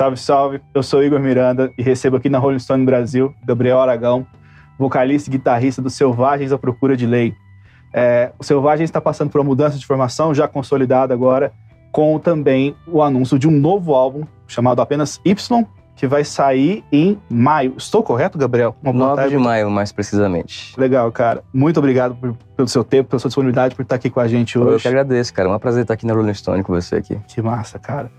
Salve, salve. Eu sou Igor Miranda e recebo aqui na Rolling Stone Brasil Gabriel Aragão, vocalista e guitarrista do Selvagens à Procura de Lei. O Selvagens está passando por uma mudança de formação já consolidada agora, com também o anúncio de um novo álbum chamado Apenas Y, que vai sair em maio. Estou correto, Gabriel? 9 de maio, mais precisamente. Legal, cara. Muito obrigado pelo seu tempo, pela sua disponibilidade, por estar aqui com a gente hoje. Eu que agradeço, cara. É um prazer estar aqui na Rolling Stone com você aqui. Que massa, cara.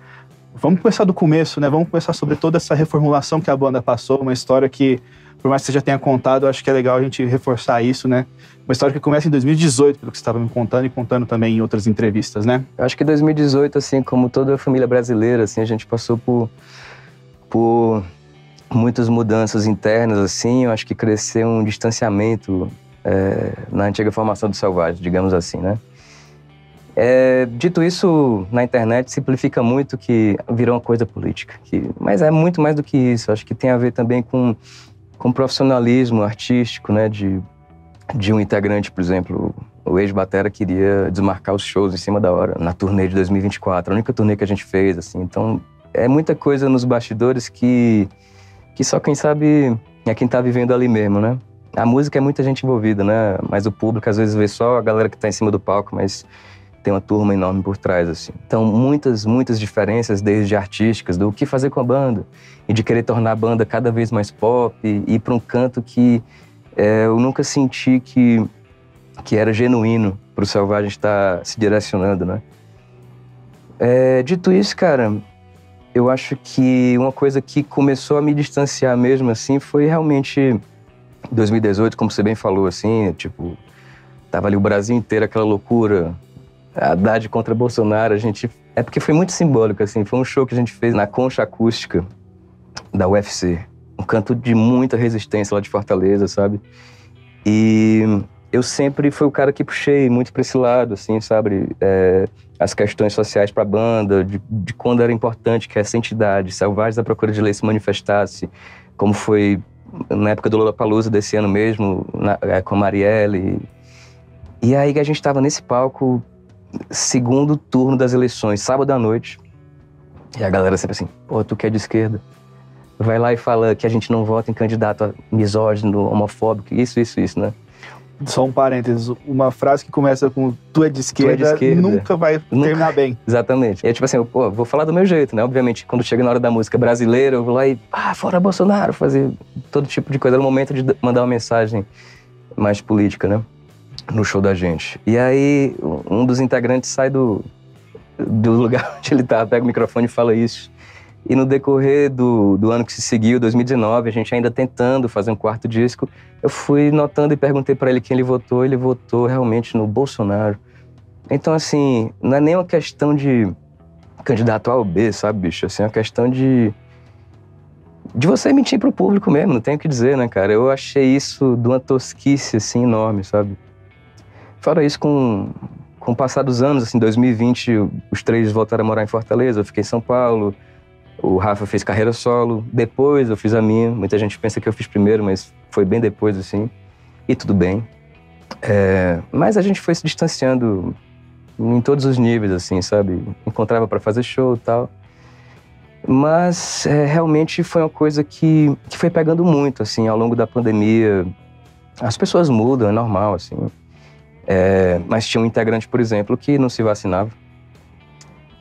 Vamos começar do começo, né? Vamos começar sobre toda essa reformulação que a banda passou, uma história que, por mais que você já tenha contado, eu acho que é legal a gente reforçar isso, né? Uma história que começa em 2018, pelo que você estava me contando e contando também em outras entrevistas, né? Eu acho que 2018, assim, como toda a família brasileira, assim, a gente passou por muitas mudanças internas, assim. Eu acho que cresceu um distanciamento na antiga formação do Selvagens, digamos assim, né? Dito isso, na internet simplifica muito que virou uma coisa política. Mas é muito mais do que isso. Acho que tem a ver também com profissionalismo artístico, né? De um integrante, por exemplo, o ex-batera queria desmarcar os shows em cima da hora, na turnê de 2024, a única turnê que a gente fez, assim. Então, é muita coisa nos bastidores que só quem sabe é quem tá vivendo ali mesmo, né? A música é muita gente envolvida, né? Mas o público às vezes vê só a galera que tá em cima do palco, mas tem uma turma enorme por trás, assim. Então, muitas diferenças, desde artísticas, do que fazer com a banda, e de querer tornar a banda cada vez mais pop, e ir pra um canto que eu nunca senti que era genuíno pro Selvagens estar se direcionando, né? Dito isso, cara, eu acho que uma coisa que começou a me distanciar mesmo, assim, foi realmente 2018, como você bem falou, assim, tipo, tava ali o Brasil inteiro, aquela loucura, Haddad contra Bolsonaro, porque foi muito simbólico, assim, foi um show que a gente fez na concha acústica da UFC, um canto de muita resistência lá de Fortaleza, sabe? E eu sempre fui o cara que puxei muito pra esse lado, assim, sabe? As questões sociais pra banda, de quando era importante que essa entidade, Selvagens à Procura de Lei, se manifestasse, como foi na época do Lollapalooza desse ano mesmo, com a Marielle. E aí a gente tava nesse palco, segundo turno das eleições, sábado à noite, e a galera sempre assim, pô, tu que é de esquerda, vai lá e fala que a gente não vota em candidato misógino, homofóbico, isso, né? Só um parênteses, uma frase que começa com tu é de esquerda, nunca vai terminar bem. Exatamente. E é tipo assim, pô, vou falar do meu jeito, né? Obviamente, quando chega na hora da música brasileira, eu vou lá e, fora Bolsonaro, fazer todo tipo de coisa. Era o momento de mandar uma mensagem mais política, né? No show da gente. E aí, um dos integrantes sai do lugar onde ele tá, pega o microfone e fala isso. E no decorrer do ano que se seguiu, 2019, a gente ainda tentando fazer um quarto disco, eu fui notando e perguntei pra ele quem ele votou realmente no Bolsonaro. Então, assim, não é nem uma questão de candidato A ou B, sabe, bicho? Assim, é uma questão de você mentir pro público mesmo, não tenho o que dizer, né, cara? Eu achei isso de uma tosquice, assim, enorme, sabe? Fora isso, com o passar dos anos, assim, 2020, os três voltaram a morar em Fortaleza, eu fiquei em São Paulo, o Rafa fez carreira solo, depois eu fiz a minha. Muita gente pensa que eu fiz primeiro, mas foi bem depois, assim. E tudo bem. Mas a gente foi se distanciando em todos os níveis, assim, sabe? Encontrava pra fazer show e tal. Mas realmente foi uma coisa que foi pegando muito, assim, ao longo da pandemia. As pessoas mudam, é normal, assim. Mas tinha um integrante, por exemplo, que não se vacinava.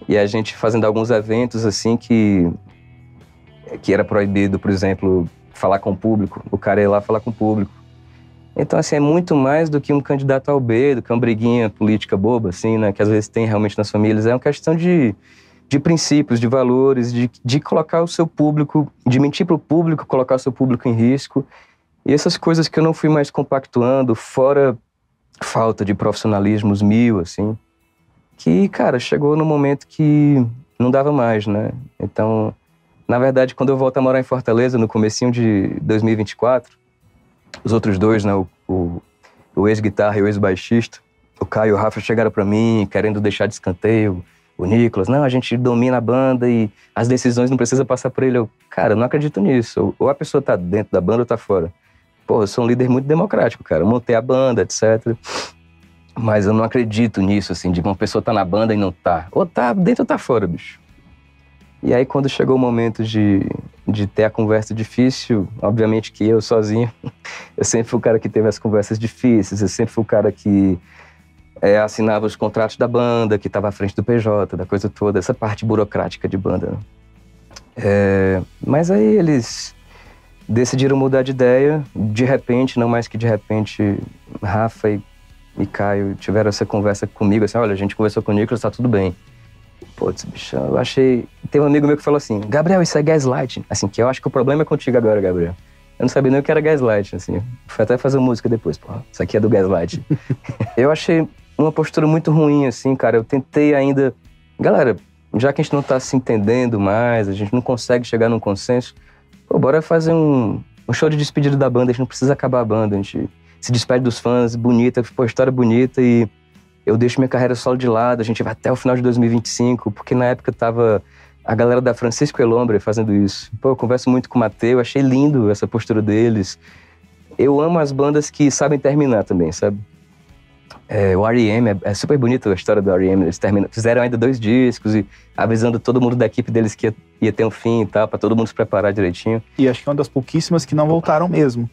E a gente fazendo alguns eventos, assim, que era proibido, por exemplo, falar com o público. O cara ia lá falar com o público. Então, assim, é muito mais do que um candidato ao B, do que uma briguinha política boba, assim, né? Que às vezes tem realmente nas famílias. É uma questão de princípios, de valores, de colocar o seu público, de mentir pro público, colocar o seu público em risco. E essas coisas que eu não fui mais compactuando, fora falta de profissionalismos mil, assim, que, cara, chegou no momento que não dava mais, né? Então, na verdade, quando eu volto a morar em Fortaleza, no comecinho de 2024, os outros dois, né, o ex-guitarra e o ex-baixista, o Caio e o Rafa chegaram pra mim, querendo deixar de escanteio o Nicolas. Não, a gente domina a banda e as decisões não precisam passar por ele. Cara, eu não acredito nisso. Ou a pessoa tá dentro da banda ou tá fora. Pô, eu sou um líder muito democrático, cara. Eu montei a banda, etc. Mas eu não acredito nisso, assim, de uma pessoa tá na banda e não tá. Ou tá dentro ou tá fora, bicho. E aí, quando chegou o momento de ter a conversa difícil, obviamente que eu sozinho, eu sempre fui o cara que teve as conversas difíceis, eu sempre fui o cara que assinava os contratos da banda, que estava à frente do PJ, da coisa toda, essa parte burocrática de banda. Mas aí eles decidiram mudar de ideia, de repente, não mais que de repente, Rafa e Caio tiveram essa conversa comigo, assim, olha, a gente conversou com o Nicolas, tá tudo bem. Putz, bicho, eu achei... Tem um amigo meu que falou assim, Gabriel, isso é gaslighting. Assim, que eu acho que o problema é contigo agora, Gabriel. Eu não sabia nem o que era gaslighting, assim. Fui até fazer música depois, pô, isso aqui é do gaslighting. Eu achei uma postura muito ruim, assim, cara. Eu tentei ainda... Galera, já que a gente não tá se entendendo mais, a gente não consegue chegar num consenso, pô, bora fazer um show de despedida da banda, a gente não precisa acabar a banda, a gente se despede dos fãs, bonita, pô, história bonita e... Eu deixo minha carreira solo de lado, a gente vai até o final de 2025, porque na época tava a galera da Francisco Elombre fazendo isso. Pô, eu converso muito com o Mateu, achei lindo essa postura deles. Eu amo as bandas que sabem terminar também, sabe? O R.E.M., é super bonita a história do R.E.M., eles fizeram ainda 2 discos e avisando todo mundo da equipe deles que ia ter um fim e tal, pra todo mundo se preparar direitinho. E acho que é uma das pouquíssimas que não voltaram mesmo.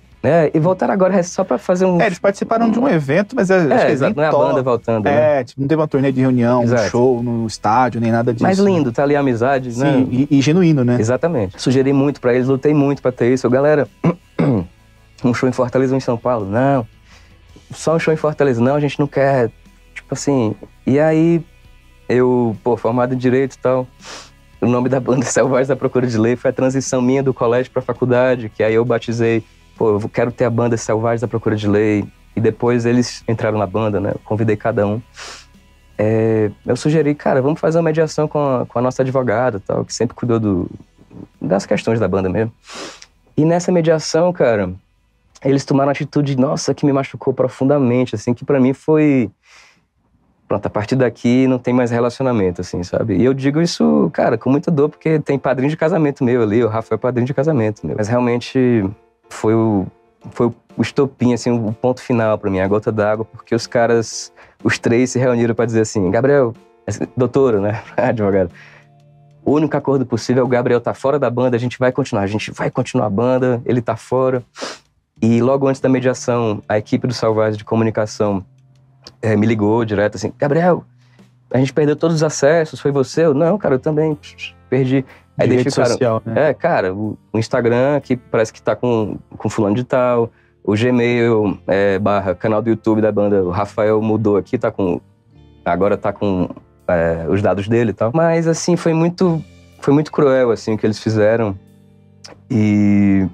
E voltaram agora só pra fazer um... eles participaram de um evento, mas acho que eles nem não é a banda voltando, né? Tipo, não teve uma turnê de reunião, Exato. Um show no estádio, nem nada disso. Mas lindo, tá ali a amizade, sim, né? E genuíno, né? Exatamente. Sugeri muito pra eles, lutei muito pra ter isso. Galera, um show em Fortaleza ou em São Paulo? Não. Só um show em Fortaleza? Não, a gente não quer. Tipo assim... E aí, eu, formado em Direito e tal, o nome da banda Selvagens à Procura de Lei foi a transição minha do colégio pra faculdade, que aí eu batizei... eu quero ter a banda Selvagens à Procura de Lei. E depois eles entraram na banda, né? Eu convidei cada um. Eu sugeri, cara, vamos fazer uma mediação com a nossa advogada e tal, que sempre cuidou das questões da banda mesmo. E nessa mediação, cara, eles tomaram uma atitude, nossa, que me machucou profundamente, assim, que pra mim foi... Pronto, a partir daqui não tem mais relacionamento, assim, sabe? E eu digo isso, cara, com muita dor, porque tem padrinho de casamento meu ali, o Rafa é padrinho de casamento meu. Mas realmente... Foi o estopim, assim, o ponto final pra mim, a gota d'água, porque os caras, os 3 se reuniram pra dizer assim, Gabriel, doutora, né, advogado, o único acordo possível é o Gabriel tá fora da banda, a gente vai continuar a banda, ele tá fora. E logo antes da mediação, a equipe do Selvagens de comunicação me ligou direto assim, Gabriel, a gente perdeu todos os acessos, foi você? Não, cara, eu também perdi. Aí de rede social, né? Cara, o Instagram, que parece que tá com fulano de tal, o Gmail, / canal do YouTube da banda, o Rafael mudou aqui, agora tá com os dados dele e tal. Mas, assim, foi muito cruel, assim, o que eles fizeram. E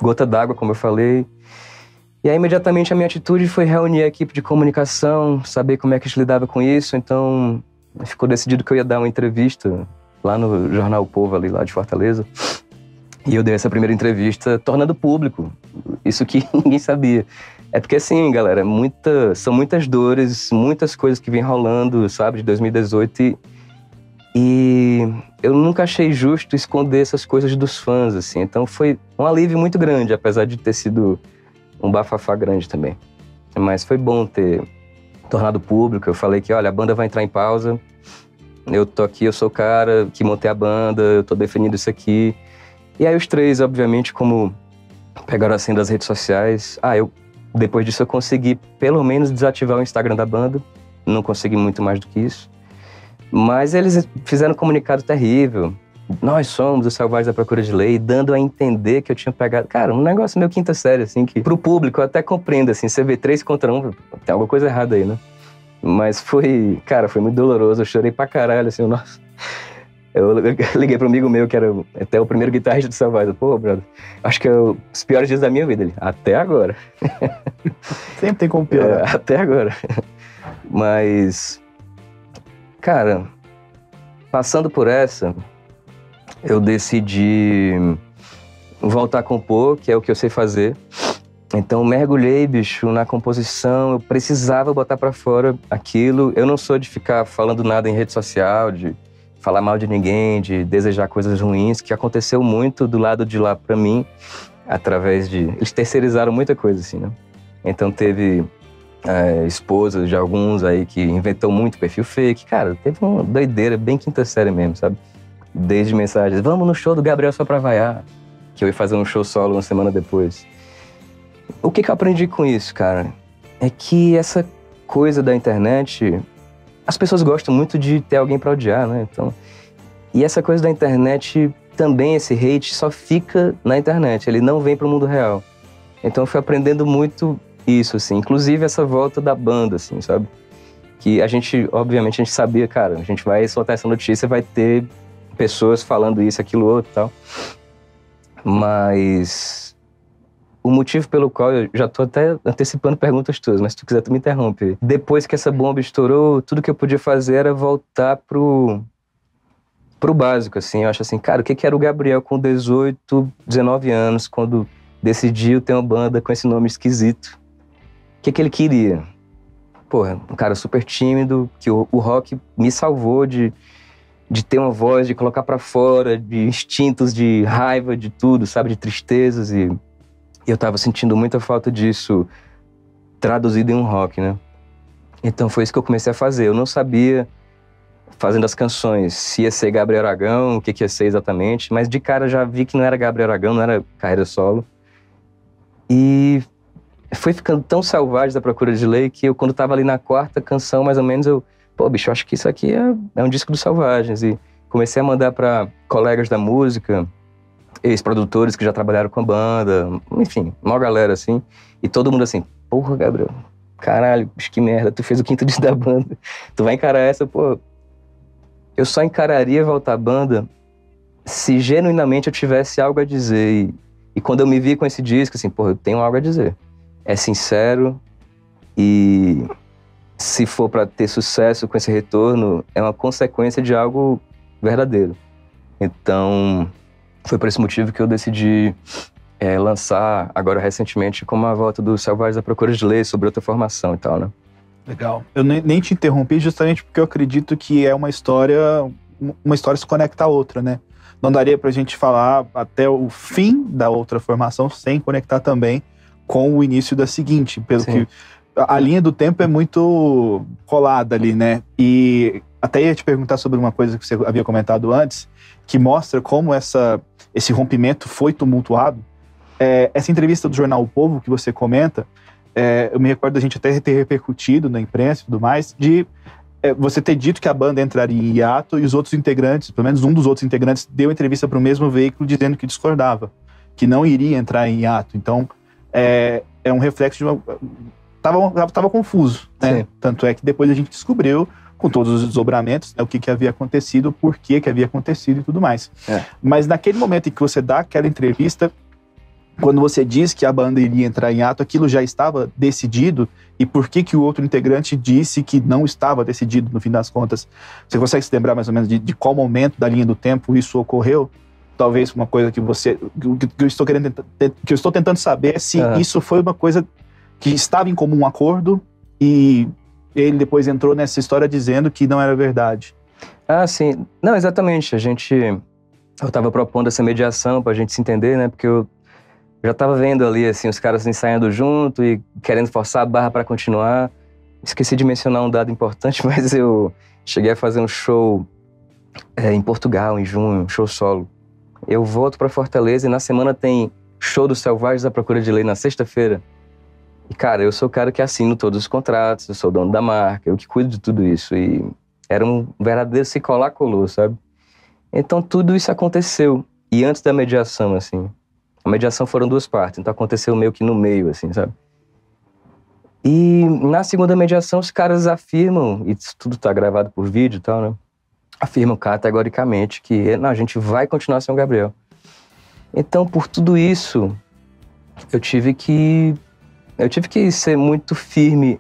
gota d'água, como eu falei. E aí, imediatamente, a minha atitude foi reunir a equipe de comunicação, saber como é que a gente lidava com isso. Então, ficou decidido que eu ia dar uma entrevista lá no Jornal O Povo, ali lá de Fortaleza. E eu dei essa primeira entrevista tornando público isso que ninguém sabia. É porque assim, galera, são muitas dores, muitas coisas que vêm rolando, sabe, de 2018 e eu nunca achei justo esconder essas coisas dos fãs, assim. Então foi um alívio muito grande, apesar de ter sido um bafafá grande também. Mas foi bom ter tornado público. Eu falei que, olha, a banda vai entrar em pausa, eu tô aqui, eu sou o cara que montei a banda, eu tô definindo isso aqui. E aí os 3, obviamente, como pegaram a senha das redes sociais, depois disso eu consegui pelo menos desativar o Instagram da banda, não consegui muito mais do que isso. Mas eles fizeram um comunicado terrível, nós somos os Selvagens à Procura de Lei, dando a entender que eu tinha pegado... Cara, um negócio meio quinta série, assim, que pro público eu até compreendo, assim, você vê 3 contra 1, tem alguma coisa errada aí, né? Mas foi muito doloroso, eu chorei pra caralho, assim, nossa. Eu liguei pro amigo meu, que era até o primeiro guitarrista do Selvagens. Pô, brother, acho que é os piores dias da minha vida. Ele, até agora. Sempre tem como piorar. Até agora. Mas, cara, passando por essa, eu decidi voltar a compor, que é o que eu sei fazer. Então, mergulhei, bicho, na composição. Eu precisava botar pra fora aquilo. Eu não sou de ficar falando nada em rede social, de falar mal de ninguém, de desejar coisas ruins, que aconteceu muito do lado de lá pra mim, através de... Eles terceirizaram muita coisa, assim, né? Então, teve esposas de alguns aí que inventou muito perfil fake. Cara, teve uma doideira bem quinta série mesmo, sabe? Desde mensagens, vamos no show do Gabriel só pra vaiar, que eu ia fazer um show solo uma semana depois. O que eu aprendi com isso, cara? É que essa coisa da internet, as pessoas gostam muito de ter alguém pra odiar, né? Então, e essa coisa da internet, também esse hate só fica na internet, ele não vem pro mundo real. Então eu fui aprendendo muito isso, assim, inclusive essa volta da banda, assim, sabe? Que a gente, obviamente, a gente sabia, cara, a gente vai soltar essa notícia, vai ter pessoas falando isso, aquilo, outro e tal. Mas o motivo pelo qual, eu já tô até antecipando perguntas tuas, mas se tu quiser tu me interrompe. Depois que essa bomba estourou, tudo que eu podia fazer era voltar pro básico, assim. Eu acho assim, cara, o que era o Gabriel com 18, 19 anos, quando decidiu ter uma banda com esse nome esquisito? O que ele queria? Porra, um cara super tímido, que o rock me salvou de ter uma voz, de colocar pra fora, de instintos, de raiva, de tudo, sabe? De tristezas, e eu tava sentindo muita falta disso traduzido em um rock, né? Então foi isso que eu comecei a fazer. Eu não sabia, fazendo as canções, se ia ser Gabriel Aragão, o que ia ser exatamente, mas de cara já vi que não era Gabriel Aragão, não era carreira solo. E foi ficando tão selvagem da Procura de Lei que eu, quando tava ali na quarta canção, mais ou menos, pô, bicho, eu acho que isso aqui é um disco dos Selvagens. E comecei a mandar pra colegas da música, ex-produtores que já trabalharam com a banda, enfim, uma galera assim. E todo mundo assim, porra, Gabriel, caralho, bicho, que merda, tu fez o quinto disco da banda, tu vai encarar essa, pô. Eu só encararia voltar à banda se genuinamente eu tivesse algo a dizer. E quando eu me vi com esse disco, assim, pô, eu tenho algo a dizer. É sincero e se for pra ter sucesso com esse retorno, é uma consequência de algo verdadeiro. Então, foi por esse motivo que eu decidi lançar, agora recentemente, como a volta do Selvagens à Procura de Lei, sobre outra formação e tal, né? Legal. Eu nem te interrompi justamente porque eu acredito que é uma história se conecta à outra, né? Não daria pra gente falar até o fim da outra formação sem conectar também com o início da seguinte, pelo Sim. que a linha do tempo é muito colada ali, né? E até ia te perguntar sobre uma coisa que você havia comentado antes, que mostra como esse rompimento foi tumultuado. Essa entrevista do jornal O Povo que você comenta, eu me recordo da gente até ter repercutido na imprensa e tudo mais, de você ter dito que a banda entraria em hiato e os outros integrantes, pelo menos um dos outros integrantes, deu entrevista para o mesmo veículo dizendo que discordava, que não iria entrar em hiato. Então, é um reflexo de uma... Tava confuso, né? Sim. Tanto é que depois a gente descobriu, com todos os desdobramentos, né, o que havia acontecido, por que havia acontecido e tudo mais. Mas naquele momento em que você dá aquela entrevista, quando você diz que a banda iria entrar em ato, aquilo já estava decidido? E por que o outro integrante disse que não estava decidido, no fim das contas? Você consegue se lembrar mais ou menos de qual momento da linha do tempo isso ocorreu? Talvez uma coisa que eu estou tentando saber se isso foi uma coisa que estava em comum acordo e ele depois entrou nessa história dizendo que não era verdade. Ah, sim. Não, exatamente. Eu estava propondo essa mediação pra gente se entender, né? Porque eu já estava vendo ali, assim, os caras ensaiando junto e querendo forçar a barra para continuar. Esqueci de mencionar um dado importante, mas eu cheguei a fazer um show em Portugal, em junho, um show solo. Eu volto para Fortaleza e na semana tem show dos Selvagens à Procura de Lei na sexta-feira. E, cara, eu sou o cara que assino todos os contratos, eu sou o dono da marca, eu que cuido de tudo isso. E era um verdadeiro se colar, colou, sabe? Então tudo isso aconteceu. E antes da mediação, assim, a mediação foram duas partes, então aconteceu meio que no meio, assim, sabe? E na segunda mediação os caras afirmam, e isso tudo tá gravado por vídeo e tal, né? Afirmam categoricamente que não, a gente vai continuar sem o Gabriel. Então, por tudo isso, eu tive que ser muito firme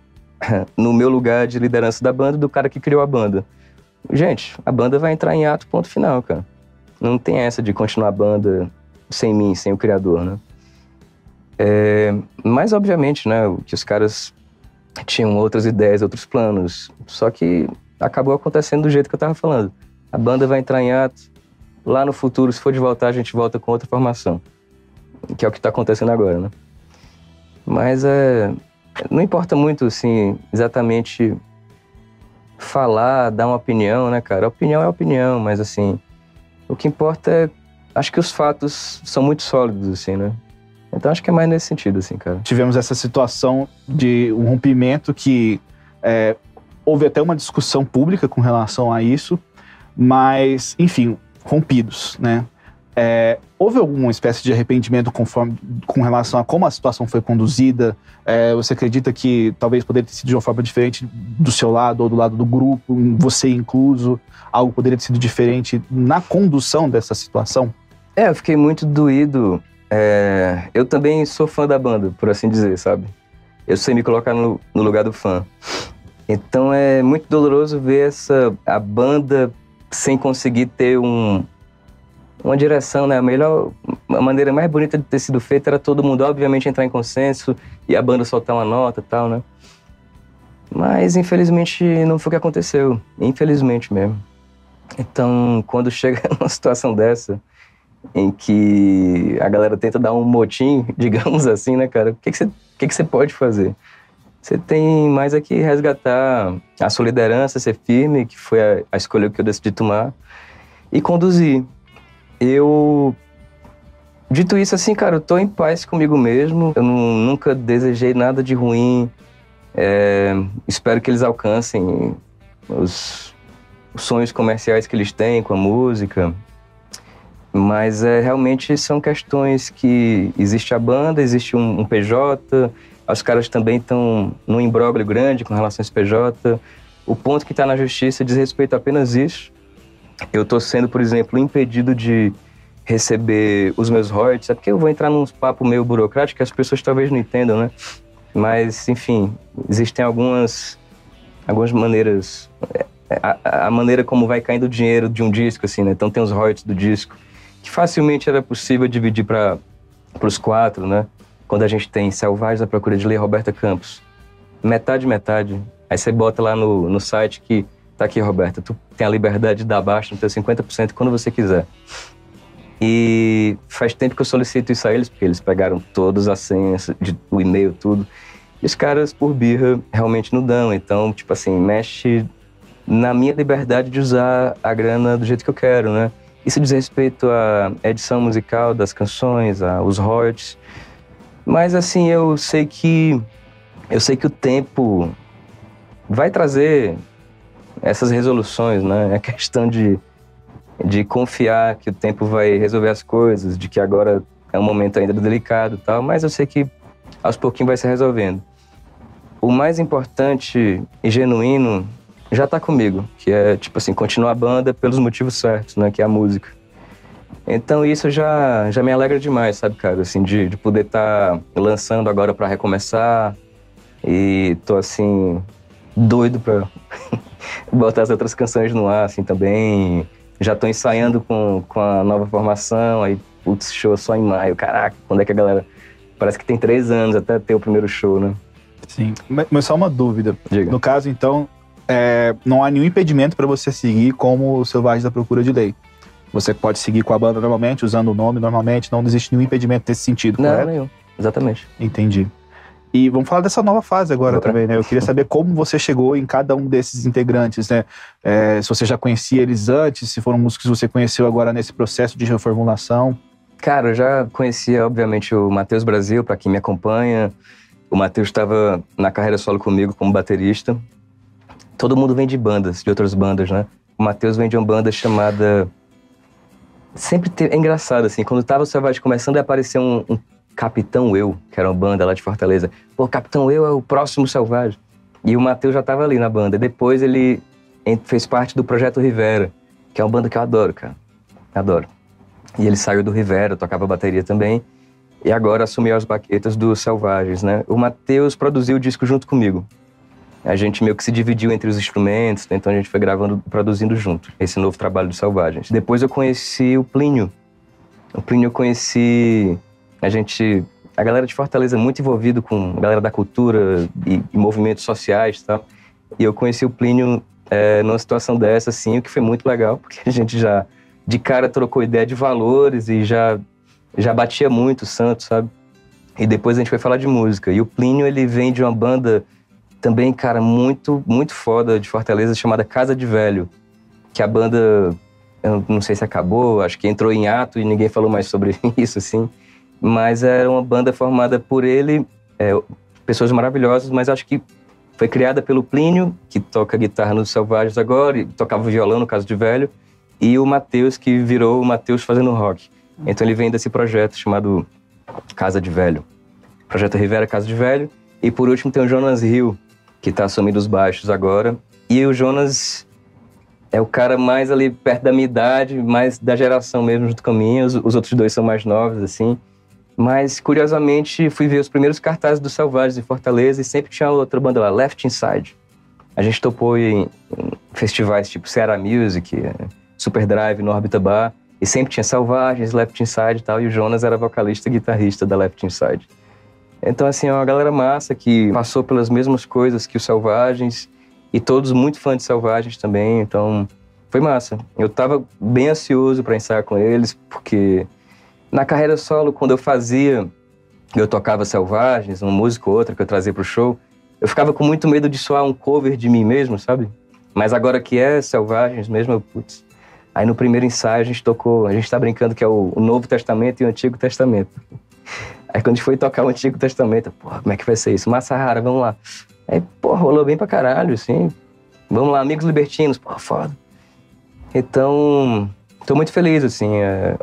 no meu lugar de liderança da banda, do cara que criou a banda. Gente, a banda vai entrar em ato, ponto final, cara. Não tem essa de continuar a banda sem mim, sem o criador, né? Mas, obviamente, né, que os caras tinham outras ideias, outros planos. Só que acabou acontecendo do jeito que eu tava falando. A banda vai entrar em ato. Lá no futuro, se for de voltar, a gente volta com outra formação. Que é o que tá acontecendo agora, né? Mas não importa muito, assim, exatamente falar, dar uma opinião, né, cara? A opinião é opinião, mas, assim, O que importa é, acho que os fatos são muito sólidos, assim, né? Então acho que é mais nesse sentido, assim, cara. Tivemos essa situação de um rompimento que houve até uma discussão pública com relação a isso, mas, enfim, rompidos, né? Houve alguma espécie de arrependimento com relação a como a situação foi conduzida? Você acredita que talvez poderia ter sido de uma forma diferente do seu lado ou do lado do grupo, você incluso? Algo poderia ter sido diferente na condução dessa situação? Eu fiquei muito doído. Eu também sou fã da banda, por assim dizer, sabe? Eu sei me colocar no lugar do fã. Então é muito doloroso ver a banda sem conseguir ter uma direção, né? A maneira mais bonita de ter sido feita era todo mundo, obviamente, entrar em consenso e a banda soltar uma nota e tal, né? Mas, infelizmente, não foi o que aconteceu. Infelizmente mesmo. Então, quando chega numa situação dessa, em que a galera tenta dar um motim, digamos assim, né, cara? O que você pode fazer? Você tem mais aqui resgatar a sua liderança, ser firme, que foi a escolha que eu decidi tomar, e conduzir. Dito isso, assim, cara, eu tô em paz comigo mesmo. Eu nunca desejei nada de ruim. Espero que eles alcancem os sonhos comerciais que eles têm com a música. Mas realmente são questões que existe a banda, existe um PJ, os caras também estão num imbróglio grande com relação a esse PJ. O ponto que está na justiça diz respeito a apenas isso. Eu estou sendo, por exemplo, impedido de receber os meus royalties, é porque eu vou entrar num papo meio burocrático que as pessoas talvez não entendam, né? Mas, enfim, existem algumas maneiras. A maneira como vai caindo o dinheiro de um disco, assim, né? Então tem os royalties do disco, que facilmente era possível dividir para os 4, né? Quando a gente tem Selvagens à Procura de Lei, Roberta Campos. Metade. Aí você bota lá no site que tá aqui, Roberta, tu tem a liberdade de dar abaixo no teu 50% quando você quiser. E faz tempo que eu solicito isso a eles, porque eles pegaram todas as senhas, o e-mail, tudo. E os caras, por birra, realmente não dão. Então, tipo assim, mexe na minha liberdade de usar a grana do jeito que eu quero, né? Isso diz respeito à edição musical das canções, aos royalties. Mas, assim, eu sei que o tempo vai trazer essas resoluções, né? É questão de confiar que o tempo vai resolver as coisas, de que agora é um momento ainda delicado e tal, mas eu sei que aos pouquinhos vai se resolvendo. O mais importante e genuíno já tá comigo, que é, tipo assim, continuar a banda pelos motivos certos, né? Que é a música. Então isso já me alegra demais, sabe, cara? Assim, de poder estar lançando agora pra recomeçar e tô, assim, doido pra botar as outras canções no ar, assim, também. Já tô ensaiando com a nova formação, aí, putz, show só em maio. Caraca, quando é que a galera... Parece que tem 3 anos até ter o primeiro show, né? Sim, mas só uma dúvida. Diga. No caso, então, não há nenhum impedimento para você seguir como o Selvagens à Procura de Lei. Você pode seguir com a banda normalmente, usando o nome normalmente, não existe nenhum impedimento nesse sentido, correto? Não, nenhum. Exatamente. Entendi. E vamos falar dessa nova fase agora também, né? Eu queria saber como você chegou em cada um desses integrantes, né? Se você já conhecia eles antes, se foram músicos que você conheceu agora nesse processo de reformulação. Cara, eu já conhecia, obviamente, o Matheus Brasil, pra quem me acompanha. O Matheus estava na carreira solo comigo como baterista. Todo mundo vem de bandas, de outras bandas, né? O Matheus vem de uma banda chamada... É engraçado, assim, quando tava o Selvagem começando, apareceu um Capitão Eu, que era uma banda lá de Fortaleza. Pô, Capitão Eu é o próximo Selvagem. E o Matheus já tava ali na banda. Depois ele fez parte do Projeto Rivera, que é uma banda que eu adoro, cara. Adoro. E ele saiu do Rivera, tocava bateria também. E agora assumiu as baquetas dos Selvagens, né? O Matheus produziu o disco junto comigo. A gente meio que se dividiu entre os instrumentos, né? Então a gente foi gravando, produzindo junto, esse novo trabalho dos Selvagens. Depois eu conheci o Plínio. O Plínio eu conheci... A galera de Fortaleza é muito envolvido com a galera da cultura e movimentos sociais e tal. E eu conheci o Plínio numa situação dessa, assim, o que foi muito legal, porque a gente já, de cara, trocou ideia de valores e já batia muito o santo, sabe? E depois a gente foi falar de música. E o Plínio, ele vem de uma banda também, cara, muito, muito foda de Fortaleza, chamada Casa de Velho, que a banda eu não sei se acabou, acho que entrou em ato e ninguém falou mais sobre isso, assim. Mas era uma banda formada por ele, pessoas maravilhosas, mas acho que foi criada pelo Plínio, que toca guitarra nos Selvagens agora, e tocava violão no Casa de Velho, e o Matheus, que virou o Matheus fazendo rock. Então ele vem desse projeto chamado Casa de Velho. Projeto Rivera Casa de Velho. E por último tem o Jonas Hill, que tá assumindo os baixos agora. E o Jonas é o cara mais ali perto da minha idade, mais da geração mesmo junto com a minha. Os outros dois são mais novos, assim. Mas, curiosamente, fui ver os primeiros cartazes dos Selvagens em Fortaleza e sempre tinha outra banda lá, Left Inside. A gente topou em festivais tipo Ceará Music, Super Drive, no Orbita Bar, e sempre tinha Selvagens, Left Inside e tal, e o Jonas era vocalista e guitarrista da Left Inside. Então, assim, é uma galera massa que passou pelas mesmas coisas que os Selvagens, e todos muito fãs de Selvagens também, então foi massa. Eu tava bem ansioso para ensaiar com eles, porque na carreira solo, quando eu tocava Selvagens, uma música ou outra que eu trazia pro show, eu ficava com muito medo de soar um cover de mim mesmo, sabe? Mas agora que é Selvagens mesmo, putz. Aí no primeiro ensaio a gente tá brincando que é o Novo Testamento e o Antigo Testamento. Aí quando a gente foi tocar o Antigo Testamento, porra, como é que vai ser isso? Massa Rara, vamos lá. Aí, porra, rolou bem pra caralho, assim. Vamos lá, Amigos Libertinos, porra, foda. Então, tô muito feliz, assim.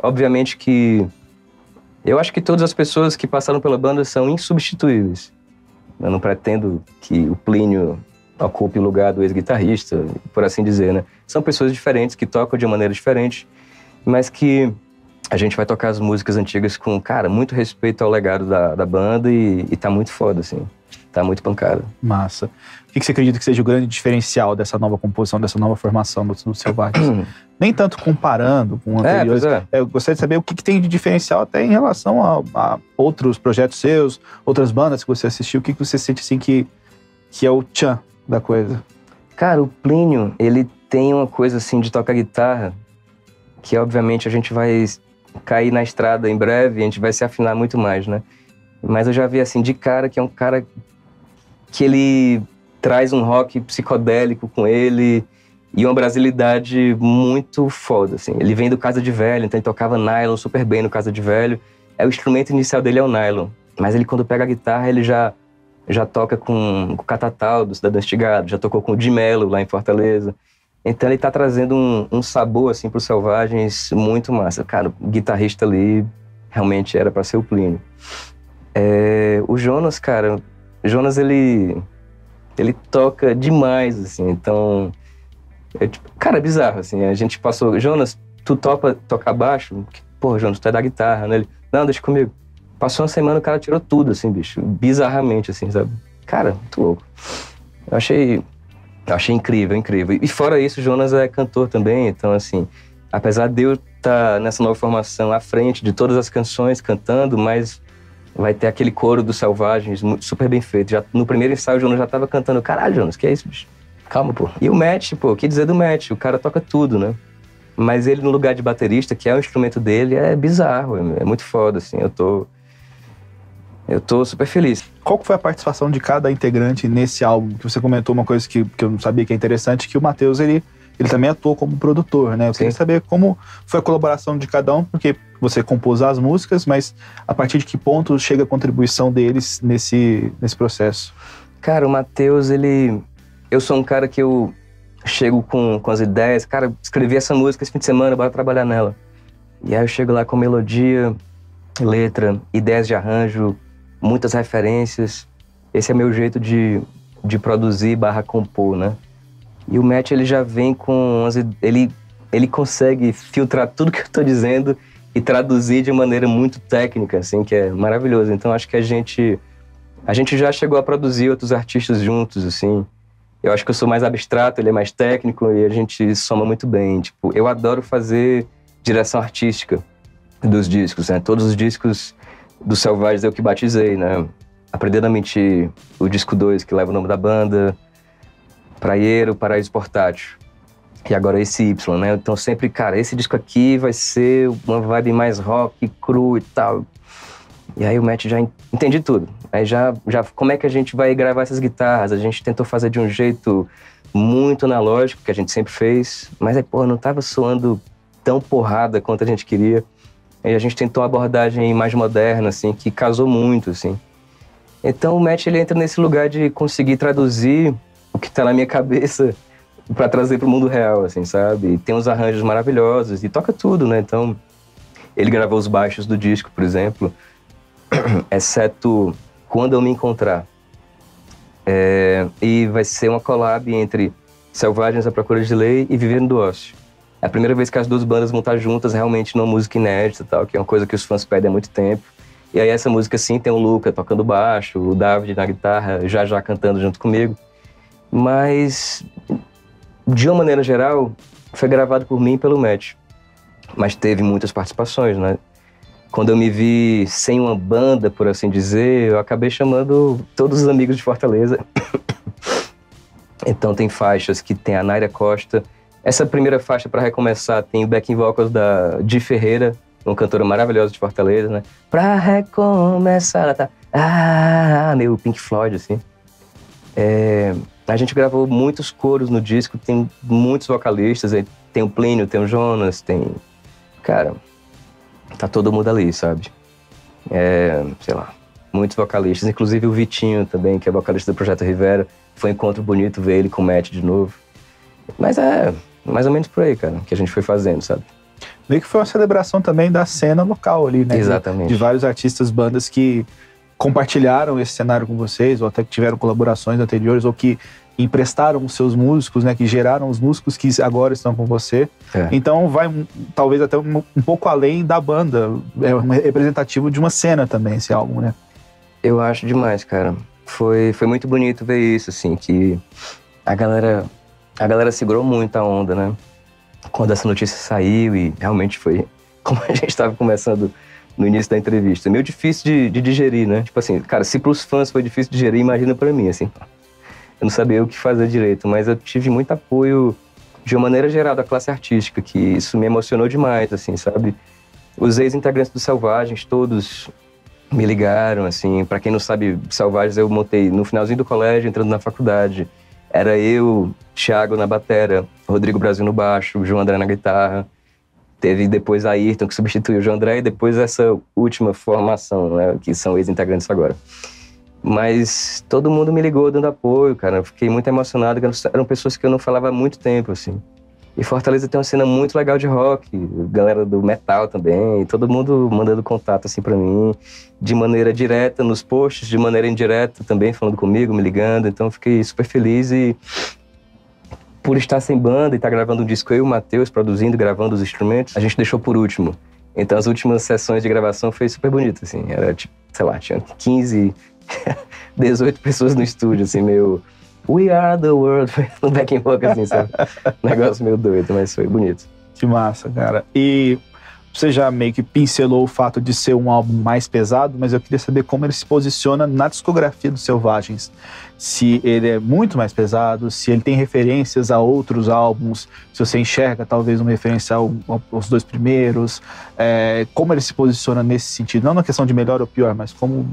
Obviamente que eu acho que todas as pessoas que passaram pela banda são insubstituíveis. Eu não pretendo que o Plínio ocupe o lugar do ex-guitarrista, por assim dizer, né? São pessoas diferentes, que tocam de maneira diferente, mas que a gente vai tocar as músicas antigas com, cara, muito respeito ao legado da banda e tá muito foda, assim. Tá muito pancada. Massa. O que você acredita que seja o grande diferencial dessa nova composição, dessa nova formação do Selvagens? Nem tanto comparando com anteriores. Eu gostaria de saber o que tem de diferencial até em relação a outros projetos seus, outras bandas que você assistiu. O que você sente assim que é o tchan da coisa? Cara, o Plínio, ele tem uma coisa assim de tocar guitarra que obviamente a gente vai cair na estrada em breve e a gente vai se afinar muito mais, né? Mas eu já vi assim de cara que é um cara que ele traz um rock psicodélico com ele e uma brasilidade muito foda, assim. Ele vem do Casa de Velho, então ele tocava nylon super bem no Casa de Velho. O instrumento inicial dele é o nylon, mas ele quando pega a guitarra, ele já toca com o Catatal, do Cidadão Estigado, já tocou com o Di Mello lá em Fortaleza. Então ele tá trazendo um sabor, assim, pros Selvagens muito massa. Cara, o guitarrista ali realmente era pra ser o Plínio. O Jonas, cara, ele toca demais, assim, então... cara, é bizarro, assim, a gente passou... Jonas, tu topa tocar baixo? Porra, Jonas, tu é da guitarra, né? Ele, não, deixa comigo. Passou uma semana, o cara tirou tudo, assim, bicho, bizarramente, assim, sabe? Cara, muito louco. Eu achei incrível, incrível. E fora isso, o Jonas é cantor também, então, assim, apesar de eu estar nessa nova formação à frente de todas as canções, cantando, mas... vai ter aquele coro dos Selvagens super bem feito. Já, no primeiro ensaio, o Jonas já tava cantando. Caralho, Jonas, que é isso, bicho? Calma, pô. E o Matt, pô, o que dizer do Matt? O cara toca tudo, né? Mas ele no lugar de baterista, que é o instrumento dele, é bizarro. É muito foda, assim. Eu tô super feliz. Qual foi a participação de cada integrante nesse álbum? Que você comentou uma coisa que eu não sabia que é interessante, que o Matheus, ele também atuou como produtor, né? Eu queria saber como foi a colaboração de cada um, porque você compôs as músicas, mas a partir de que ponto chega a contribuição deles nesse processo? Cara, o Matheus, eu sou um cara que eu chego com as ideias, cara, escrevi essa música esse fim de semana, bora trabalhar nela. E aí eu chego lá com melodia, letra, ideias de arranjo, muitas referências. Esse é meu jeito de produzir / compor, né? E o Matt, ele já vem com... Ele consegue filtrar tudo que eu tô dizendo e traduzir de maneira muito técnica, assim, que é maravilhoso. Então, acho que a gente já chegou a produzir outros artistas juntos, assim. Eu acho que eu sou mais abstrato, ele é mais técnico e a gente soma muito bem. Tipo, eu adoro fazer direção artística dos discos, né? Todos os discos dos Selvagens eu que batizei, né? Aprendendo a Mentir, o disco 2, que leva o nome da banda... Praieiro, Paraíso Portátil. E agora esse Y, né? Então sempre, cara, esse disco aqui vai ser uma vibe mais rock, cru e tal. E aí o Matt já entendi tudo. Aí já como é que a gente vai gravar essas guitarras? A gente tentou fazer de um jeito muito analógico, que a gente sempre fez. Mas aí, pô, não tava soando tão porrada quanto a gente queria. E a gente tentou uma abordagem mais moderna, assim, que casou muito, assim. Então o Matt, ele entra nesse lugar de conseguir traduzir o que tá na minha cabeça para trazer pro mundo real, assim, sabe? E tem uns arranjos maravilhosos e toca tudo, né? Então, ele gravou os baixos do disco, por exemplo, exceto Quando Eu Me Encontrar. E vai ser uma collab entre Selvagens à Procura de Lei e Vivendo do Ócio. É a primeira vez que as duas bandas vão estar juntas realmente numa música inédita e tal, que é uma coisa que os fãs pedem há muito tempo. E aí essa música, sim, tem o Luca tocando baixo, o David na guitarra, já cantando junto comigo. Mas, de uma maneira geral, foi gravado por mim e pelo Matt. Mas teve muitas participações, né? Quando eu me vi sem uma banda, por assim dizer, eu acabei chamando todos os amigos de Fortaleza. Então tem faixas que tem a Naira Costa. Essa primeira faixa, para recomeçar, tem o backing vocals da Di Ferreira, uma cantora maravilhosa de Fortaleza, né? Pra recomeçar, ela tá... meio Pink Floyd, assim. A gente gravou muitos coros no disco, tem muitos vocalistas, tem o Plínio, tem o Jonas, tem... Cara, tá todo mundo ali, sabe? Sei lá, muitos vocalistas, inclusive o Vitinho também, que é vocalista do Projeto Rivera. Foi um encontro bonito ver ele com o Matt de novo. Mas é mais ou menos por aí, cara, que a gente foi fazendo, sabe? Meio que foi uma celebração também da cena local ali, né? Exatamente. De vários artistas, bandas que compartilharam esse cenário com vocês, ou até que tiveram colaborações anteriores, ou que emprestaram os seus músicos, né? Que geraram os músicos que agora estão com você. Então vai talvez até um pouco além da banda. É representativo de uma cena também, esse álbum, né? Eu acho demais, cara. Foi muito bonito ver isso, assim, que a galera segurou muito a onda, né? Quando essa notícia saiu, e realmente foi, como a gente estava começando no início da entrevista, meio difícil de digerir, né? Tipo assim, cara, se pros fãs foi difícil de digerir, imagina pra mim, assim. Eu não sabia o que fazer direito, mas eu tive muito apoio, de uma maneira geral, da classe artística, que isso me emocionou demais, assim, sabe? Os ex-integrantes do Selvagens, todos me ligaram, assim. Pra quem não sabe, Selvagens eu montei no finalzinho do colégio, entrando na faculdade. Era eu, Thiago na batera, Rodrigo Brasil no baixo, João André na guitarra. Teve depois a Ayrton, que substituiu o João André, e depois essa última formação, né, que são ex-integrantes agora. Mas todo mundo me ligou dando apoio, cara. Eu fiquei muito emocionado, eram pessoas que eu não falava há muito tempo, assim. E Fortaleza tem uma cena muito legal de rock, galera do metal também, todo mundo mandando contato, assim, pra mim, de maneira direta nos posts, de maneira indireta também, falando comigo, me ligando. Então eu fiquei super feliz e por estar sem banda e estar gravando um disco, eu e o Matheus, produzindo, gravando os instrumentos, a gente deixou por último. Então as últimas sessões de gravação foi super bonito, assim. Era tipo, sei lá, tinha 15, 18 pessoas no estúdio, assim, meio... We are the world, no backing vocal, assim, sabe? Negócio meio doido, mas foi bonito. Que massa, cara. E você já meio que pincelou o fato de ser um álbum mais pesado, mas eu queria saber como ele se posiciona na discografia dos Selvagens. Se ele é muito mais pesado, se ele tem referências a outros álbuns, se você enxerga talvez uma referência aos dois primeiros, como ele se posiciona nesse sentido, não na questão de melhor ou pior, mas como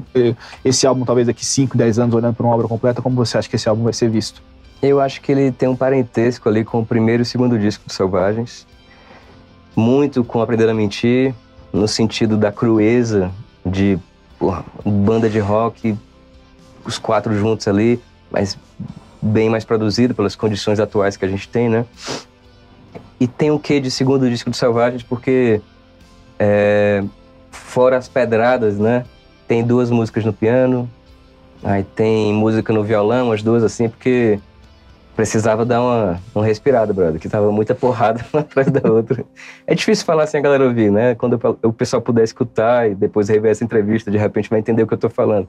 esse álbum, talvez daqui 5, 10 anos, olhando para uma obra completa, como você acha que esse álbum vai ser visto? Eu acho que ele tem um parentesco ali com o primeiro e segundo disco dos Selvagens, muito com Aprender a Mentir, no sentido da crueza de banda de rock, os quatro juntos ali, mas bem mais produzido pelas condições atuais que a gente tem, né? E tem o quê de segundo disco do Selvagens, porque fora as pedradas, né? Tem 2 músicas no piano, aí tem música no violão, as 2 assim, porque precisava dar uma respirada, brother, que tava muita porrada uma atrás da outra. É difícil falar sem a galera ouvir, né? Quando o pessoal puder escutar e depois rever essa entrevista, de repente vai entender o que eu tô falando.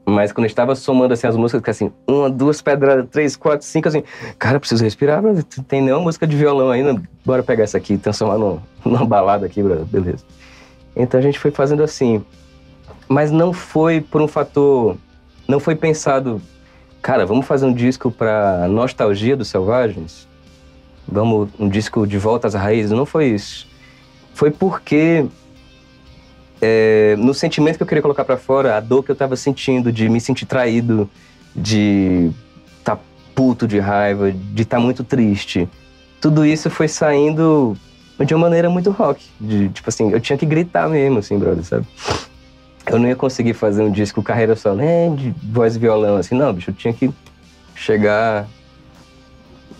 Mas quando a gente tava somando assim, as músicas, assim, 1, 2 pedradas, 3, 4, 5, assim, cara, preciso respirar, brother. Tem nenhuma música de violão ainda, bora pegar essa aqui e transformar numa balada aqui, brother, beleza. Então a gente foi fazendo assim. Mas não foi por um fator, não foi pensado, cara, vamos fazer um disco pra nostalgia dos Selvagens? Vamos, um disco de volta às raízes? Não foi isso. Foi porque, no sentimento que eu queria colocar pra fora, a dor que eu tava sentindo, de me sentir traído, de tá puto de raiva, de tá muito triste. Tudo isso foi saindo mas de uma maneira muito rock. Tipo assim, eu tinha que gritar mesmo, assim, brother, sabe? Eu não ia conseguir fazer um disco carreira solo, de voz e violão, assim, não, bicho, eu tinha que chegar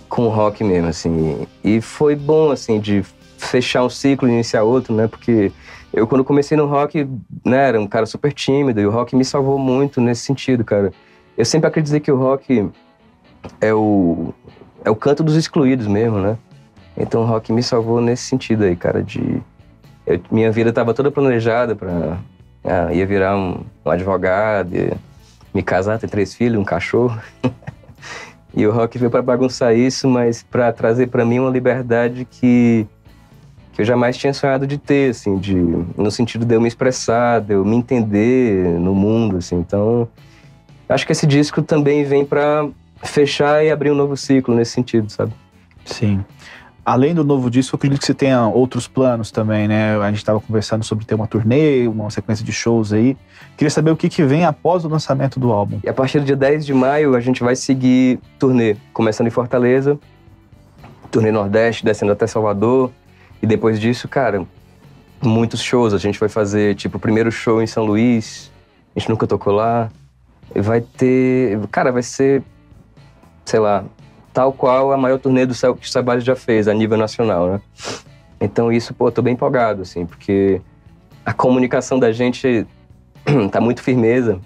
com rock mesmo, assim. E foi bom, assim, de fechar um ciclo e iniciar outro, né? Porque eu, quando comecei no rock, né, era um cara super tímido, e o rock me salvou muito nesse sentido, cara. Eu sempre acreditei que o rock é o canto dos excluídos mesmo, né? Então o rock me salvou nesse sentido aí, cara, minha vida tava toda planejada pra... ia virar um advogado, ia me casar, ter 3 filhos, um cachorro. E o rock veio pra bagunçar isso, mas pra trazer pra mim uma liberdade que eu jamais tinha sonhado de ter, assim, no sentido de eu me expressar, de eu me entender no mundo, assim. Então, acho que esse disco também vem pra fechar e abrir um novo ciclo nesse sentido, sabe? Sim. Além do novo disco, eu acredito que você tenha outros planos também, né? A gente estava conversando sobre ter uma turnê, uma sequência de shows aí. Queria saber o que vem após o lançamento do álbum. E a partir do dia 10 de maio, a gente vai seguir turnê, começando em Fortaleza, turnê Nordeste, descendo até Salvador. E depois disso, cara, muitos shows. A gente vai fazer, tipo, o primeiro show em São Luís, a gente nunca tocou lá. E vai ter... Cara, vai ser, sei lá, tal qual a maior turnê que o Sabales já fez, a nível nacional, né? Então isso, pô, tô bem empolgado, assim, porque a comunicação da gente tá muito firmeza.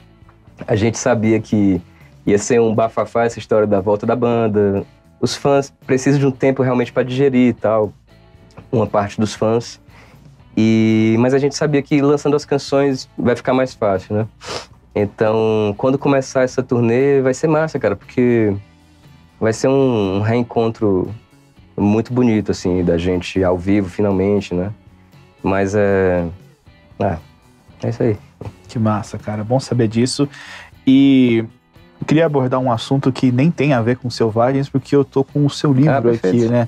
A gente sabia que ia ser um bafafá essa história da volta da banda. Os fãs precisam de um tempo realmente pra digerir e tal, uma parte dos fãs. Mas a gente sabia que lançando as canções vai ficar mais fácil, né? Então, quando começar essa turnê, vai ser massa, cara, porque vai ser um reencontro muito bonito, assim, da gente ao vivo, finalmente, né? Mas é isso aí. Que massa, cara. Bom saber disso. E eu queria abordar um assunto que nem tem a ver com Selvagens, porque eu tô com o seu livro aqui, né?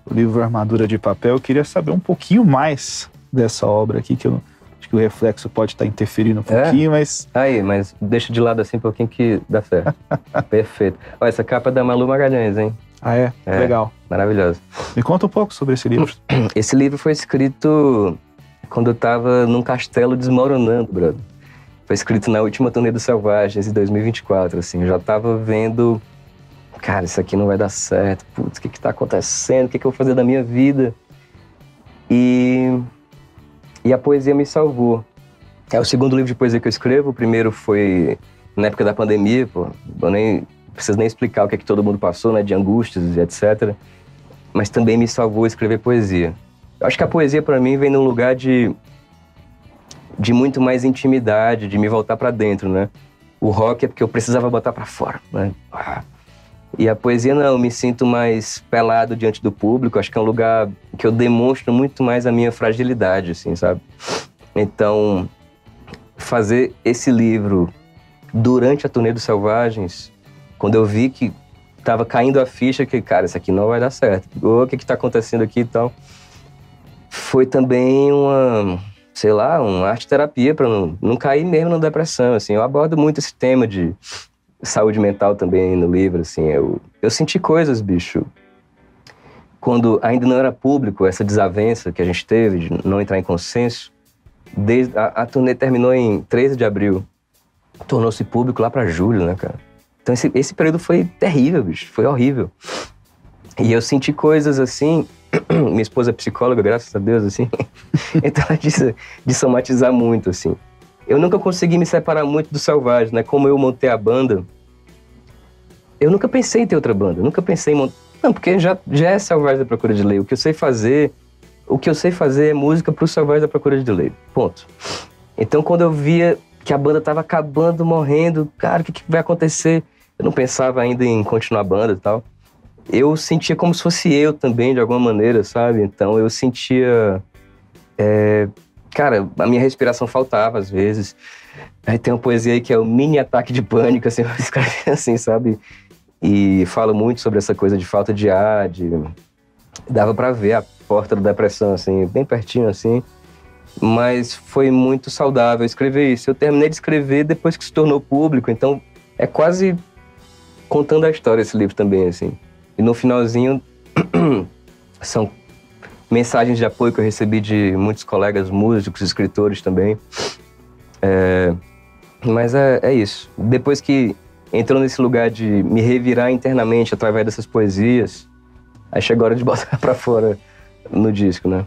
O livro Armadura de Papel. Eu queria saber um pouquinho mais dessa obra aqui, que eu acho que o reflexo pode estar interferindo um pouquinho, mas... Aí, mas deixa de lado assim um pouquinho que dá certo. Perfeito. Olha, essa capa é da Malu Magalhães, hein? Ah, é? Legal. Maravilhoso. Me conta um pouco sobre esse livro. Esse livro foi escrito quando eu tava num castelo desmoronando, brother. Foi escrito na última turnê dos Selvagens, em 2024, assim. Eu já tava vendo... Cara, isso aqui não vai dar certo. Putz, o que tá acontecendo? O que eu vou fazer da minha vida? E a poesia me salvou. É o segundo livro de poesia que eu escrevo. O primeiro foi na época da pandemia, pô. Eu nem preciso nem explicar o que todo mundo passou, né? De angústias e etc. Mas também me salvou escrever poesia. Eu acho que a poesia, pra mim, vem num lugar de muito mais intimidade, de me voltar pra dentro, né? O rock é porque eu precisava botar pra fora, né? E a poesia, não, eu me sinto mais pelado diante do público. Acho que é um lugar que eu demonstro muito mais a minha fragilidade, assim, sabe? Então, fazer esse livro durante a turnê dos Selvagens, quando eu vi que tava caindo a ficha que, cara, isso aqui não vai dar certo. O que tá acontecendo aqui e tal. Foi também uma arte-terapia pra não cair mesmo na depressão, assim. Eu abordo muito esse tema de saúde mental também no livro, assim. Eu senti coisas, bicho, quando ainda não era público, essa desavença que a gente teve de não entrar em consenso. Desde a turnê terminou em 13 de abril. Tornou-se público lá pra julho, né, cara? Então esse período foi terrível, bicho. Foi horrível. E eu senti coisas assim... Minha esposa é psicóloga, graças a Deus, assim. Então ela disse de somatizar muito, assim. Eu nunca consegui me separar muito do Selvagem, né? Como eu montei a banda, eu nunca pensei em ter outra banda. Nunca pensei em montar... Não, porque já é Selvagem da Procura de Lei. O que eu sei fazer é música pro Selvagem da Procura de Lei. Ponto. Então, quando eu via que a banda tava acabando, morrendo, cara, o que vai acontecer? Eu não pensava ainda em continuar a banda e tal. Eu sentia como se fosse eu também, de alguma maneira, sabe? Então, eu sentia... Cara, a minha respiração faltava, às vezes. Aí tem uma poesia aí que é o mini ataque de pânico, assim, eu escrevi assim, sabe? E falo muito sobre essa coisa de falta de ar, dava pra ver a porta da depressão, assim, bem pertinho, assim. Mas foi muito saudável escrever isso. Eu terminei de escrever depois que se tornou público, então é quase contando a história esse livro também, assim. E no finalzinho, são mensagens de apoio que eu recebi de muitos colegas músicos, escritores também. Mas é isso. Depois que entrou nesse lugar de me revirar internamente através dessas poesias, aí chegou a hora de botar pra fora no disco, né?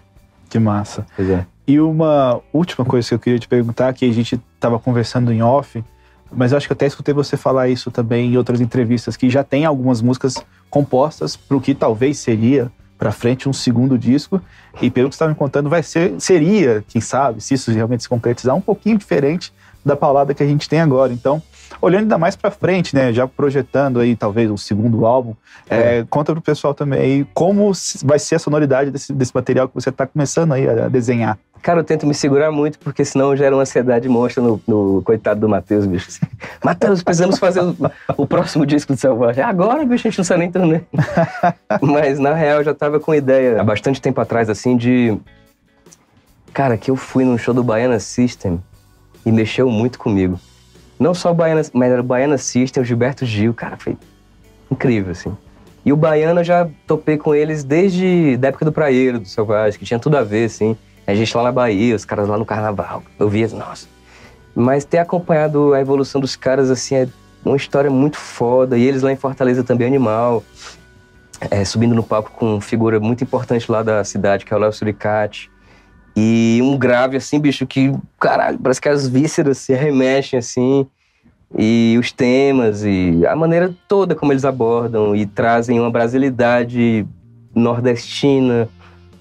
Que massa. Pois é. E uma última coisa que eu queria te perguntar, que a gente estava conversando em off, mas eu acho que eu até escutei você falar isso também em outras entrevistas, que já tem algumas músicas compostas para o que talvez seria para frente um segundo disco, e pelo que você estava me contando, seria, quem sabe, se isso realmente se concretizar, um pouquinho diferente da paulada que a gente tem agora. Então, olhando ainda mais para frente, né, já projetando aí talvez um segundo álbum, conta pro pessoal também aí como vai ser a sonoridade desse material que você está começando aí a desenhar. Cara, eu tento me segurar muito, porque senão gera uma ansiedade monstra no coitado do Matheus, bicho. Matheus, precisamos fazer o próximo disco do Selvagem. Agora, bicho, a gente não sabe nem turnê. Mas, na real, eu já tava com ideia, há bastante tempo atrás, assim, de... Cara, que eu fui num show do Baiana System e mexeu muito comigo. Não só o Baiana, mas era o Baiana System, o Gilberto Gil, cara, foi incrível, assim. E o Baiana eu já topei com eles desde a época do Praieiro, do Selvagem, que tinha tudo a ver, assim. A gente lá na Bahia, os caras lá no Carnaval. Eu via, nossa. Mas ter acompanhado a evolução dos caras, assim, é uma história muito foda. E eles lá em Fortaleza também, animal. Subindo no palco com uma figura muito importante lá da cidade, que é o Léo Suricati. E um grave, assim, bicho, que, caralho, parece que as vísceras se remexem, assim. E os temas, e a maneira toda como eles abordam. E trazem uma brasilidade nordestina.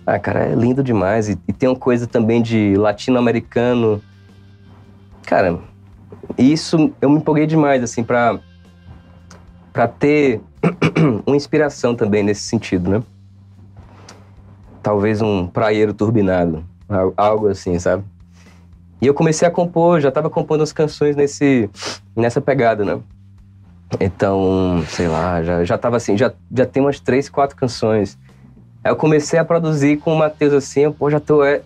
Ah, cara, é lindo demais. E tem uma coisa também de latino-americano. Cara, isso eu me empolguei demais, assim, pra ter uma inspiração também nesse sentido, né? Talvez um praieiro turbinado, algo assim, sabe? E eu comecei a compor, já tava compondo as canções nessa pegada, né? Então, sei lá, já tava assim, já tem umas 3, 4 canções. Aí eu comecei a produzir com o Matheus, assim, eu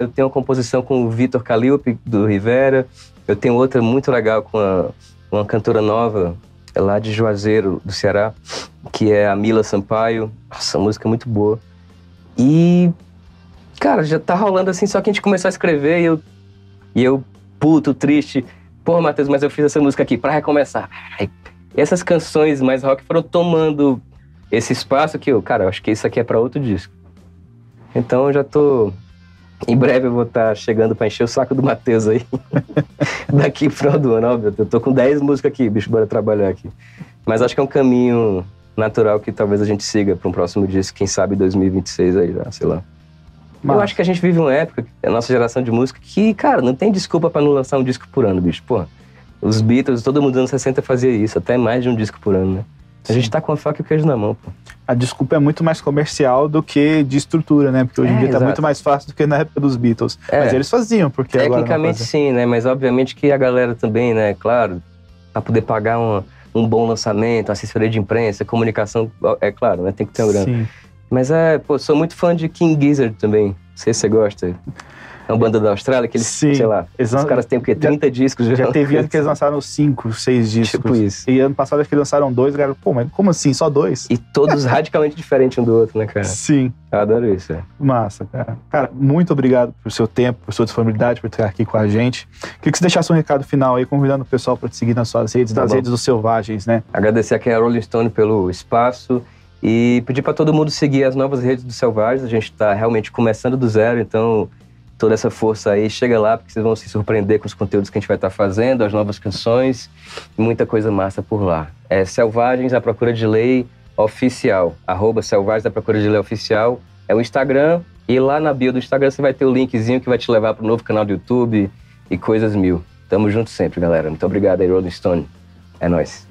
tenho uma composição com o Vitor Calliope, do Rivera, eu tenho outra muito legal com uma cantora nova, lá de Juazeiro, do Ceará, que é a Mila Sampaio. Nossa, a música é muito boa. E, cara, já tá rolando assim, só que a gente começou a escrever e eu puto, triste, pô, Matheus, mas eu fiz essa música aqui pra recomeçar. E essas canções mais rock foram tomando esse espaço que eu acho que isso aqui é pra outro disco. Então eu já tô... Em breve eu vou estar chegando pra encher o saco do Matheus aí. Daqui pro final do ano, óbvio. Eu tô com 10 músicas aqui, bicho, bora trabalhar aqui. Mas acho que é um caminho natural que talvez a gente siga pra um próximo disco, quem sabe 2026 aí já, sei lá. Mas eu acho que a gente vive uma época, a nossa geração de música, que, cara, não tem desculpa pra não lançar um disco por ano, bicho. Pô, os Beatles, todo mundo dos anos 60 fazia isso, até mais de um disco por ano, né? A gente tá com a faca e o queijo na mão, pô. A desculpa é muito mais comercial do que de estrutura, né? Porque hoje em dia tá muito mais fácil do que na época dos Beatles. Mas eles faziam, porque tecnicamente sim, né? Mas obviamente que a galera também, né? Claro, pra poder pagar um bom lançamento, assessoria de imprensa, comunicação, é claro, né? Tem que ter um grana. Sim. Mas sou muito fã de King Gizzard também. Não sei se você gosta. É uma banda da Austrália que eles, sei lá, os caras têm o quê? 30 discos já. Já teve ano que eles lançaram 5, 6 discos. Tipo isso. E ano passado acho que eles lançaram 2, galera, pô, mas como assim, só 2? E todos radicalmente diferentes um do outro, né, cara? Sim. Eu adoro isso, Massa, cara. Cara, muito obrigado por seu tempo, por sua disponibilidade, por estar aqui com a gente. Queria que você deixasse um recado final aí, convidando o pessoal para te seguir nas suas redes, nas redes dos Selvagens, né? Agradecer aqui a Rolling Stone pelo espaço e pedir para todo mundo seguir as novas redes dos Selvagens. A gente tá realmente começando do zero, então... Toda essa força aí, chega lá, porque vocês vão se surpreender com os conteúdos que a gente vai estar fazendo, as novas canções, muita coisa massa por lá. É Selvagens à Procura de Lei Oficial, @Selvagens à Procura de Lei Oficial, é o Instagram, e lá na bio do Instagram você vai ter o linkzinho que vai te levar para o novo canal do YouTube e coisas mil. Tamo junto sempre, galera. Muito obrigado aí, Rolling Stone. É nóis.